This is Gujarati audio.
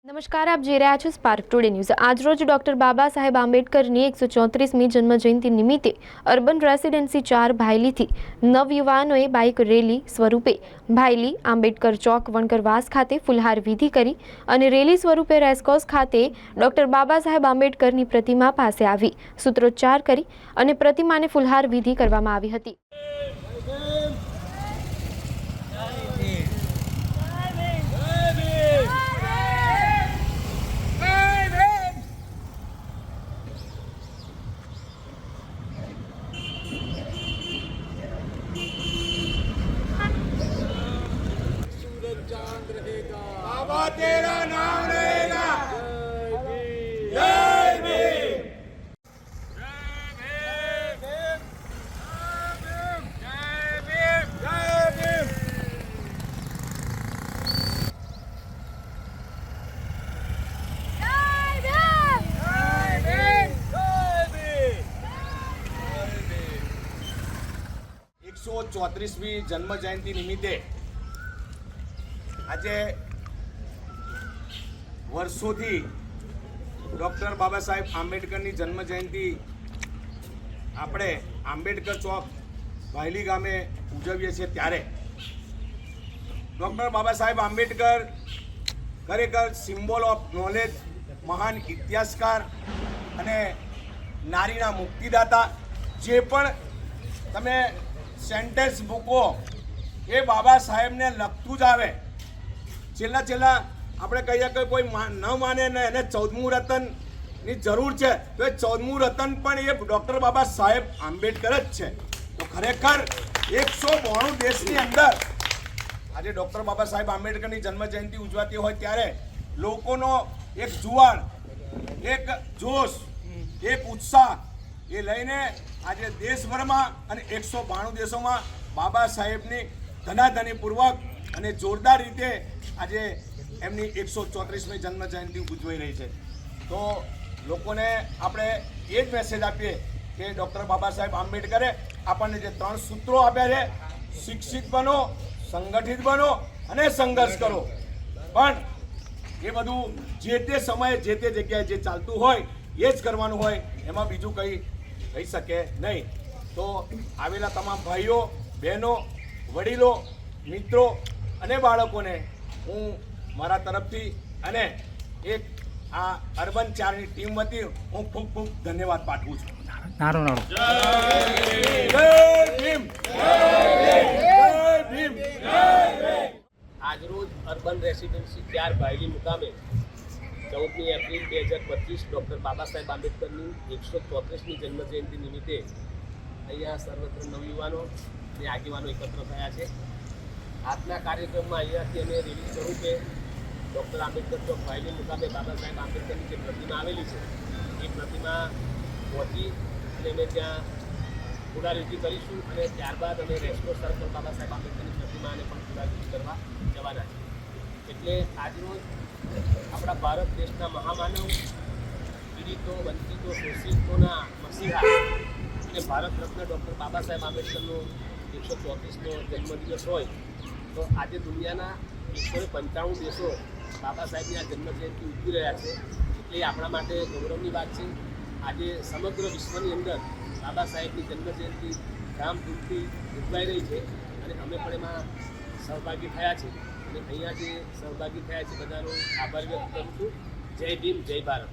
નમસ્કાર, આપ જોઈ રહ્યા છો સ્પાર્ક ટુડે ન્યૂઝ। આજરોજ ડોક્ટર બાબા સાહેબ આંબેડકરની 134મી જન્મજયંતિ નિમિત્તે અર્બન રેસિડેન્સી 4 ભાયલીથી નવયુવાનોએ બાઇક રેલી સ્વરૂપે ભાયલી આંબેડકર ચોક વણકરવાસ ખાતે ફુલહાર વિધિ કરી અને રેલી સ્વરૂપે રેસકોર્સ ખાતે ડોક્ટર બાબા સાહેબ આંબેડકરની પ્રતિમા પાસે આવી સૂત્રોચ્ચાર કરી અને પ્રતિમાને ફુલહાર વિધિ કરવામાં આવી હતી। बाबा तेरा नाम रहेगा। जय भीम, जय भीम, जय भीम, जय भीम, जय भीम, 134મી જન્મ જયંતિ નિમિત્તે આજે વર્ષોથી ડૉક્ટર બાબા સાહેબ આંબેડકરની જન્મજયંતિ આપણે આંબેડકર ચોક ભાયલી ગામે ઉજવીએ છીએ ત્યારે ડૉક્ટર બાબા સાહેબ આંબેડકર ખરેખર સિમ્બોલ ઓફ નોલેજ, મહાન ઇતિહાસકાર અને નારીના મુક્તિદાતા। જે પણ તમે સેન્ટેન્સ મૂકો એ બાબા સાહેબને લગતું જ આવે। છેલ્લા આપણે કહીએ કે કોઈ ન માને ને એને 14મું રતનની જરૂર છે તો એ 14મું રતન પણ એ ડૉક્ટર બાબા સાહેબ આંબેડકર જ છે। તો ખરેખર 192 દેશની અંદર આજે ડૉક્ટર બાબા સાહેબ આંબેડકરની જન્મજયંતિ ઉજવાતી હોય ત્યારે લોકોનો એક જુવાળ, એક જોશ, એક ઉત્સાહ એ લઈને આજે દેશભરમાં અને 192 દેશોમાં બાબા સાહેબની ધનાધનીપૂર્વક અને જોરદાર રીતે આજે એમની 134મી જન્મજયંતિ ઉજવાઈ રહી છે। તો લોકોને આપણે એ જ મેસેજ આપીએ કે ડૉક્ટર બાબા સાહેબ આંબેડકરે આપણને જે 3 સૂત્રો આપ્યા છે, શિક્ષિત બનો, સંગઠિત બનો અને સંઘર્ષ કરો। પણ એ બધું જે તે સમયે જે તે જગ્યાએ જે ચાલતું હોય એ જ કરવાનું હોય, એમાં બીજું કંઈ થઈ શકે નહીં। તો આવેલા તમામ ભાઈઓ, બહેનો, વડીલો, મિત્રો અને બાળકોને હું મારા તરફથી અને એક આ અર્બન 4ની ટીમ વતી હું ખૂબ ખૂબ ધન્યવાદ પાઠવું છું। જય ભીમ, જય ભીમ, જય ભીમ। આજરોજ અર્બન રેસિડેન્સી 4 ભાયલી મુકામે 14મી એપ્રિલ 2025 ડૉક્ટર બાબા સાહેબ આંબેડકરની 134મી જન્મજયંતિ નિમિત્તે અહીંયા સર્વત્ર નવયુવાનો અને આગેવાનો એકત્ર થયા છે। આજના કાર્યક્રમમાં અહીંયાથી અમે રેલી સ્વરૂપે ડૉક્ટર આંબેડકર ચોક ભાયલી મુકામે બાબા સાહેબ આંબેડકરની જે પ્રતિમા આવેલી છે એ પ્રતિમા પહોંચી અને અમે ત્યાં ફુલારીતિ કરીશું અને ત્યારબાદ અમે રેસકોર્સ સર્કલ બાબા સાહેબ આંબેડકરની પ્રતિમાને પણ ફુલારીતિ કરવા જવાના છે। એટલે આજરોજ આપણા ભારત દેશના મહામાનવ, પીડિતો, વંચિતો, શોષિતોના મસીહા અને ભારત રત્ન ડૉક્ટર બાબા સાહેબ આંબેડકરનો 134મો જન્મદિવસ હોય તો આજે દુનિયાના 195 દેશો બાબા સાહેબની આ જન્મજયંતિ ઉજવી રહ્યા છે। એટલે આપણા માટે ગૌરવની વાત છે। આજે સમગ્ર વિશ્વની અંદર બાબા સાહેબની જન્મજયંતિ ધામધૂમથી ઉજવાઈ રહી છે અને અમે પણ એમાં સહભાગી થયા છે અને અહીંયા જે સહભાગી થયા છે બધાનો આભાર વ્યક્ત કરું છું। જય ભીમ, જય ભારત।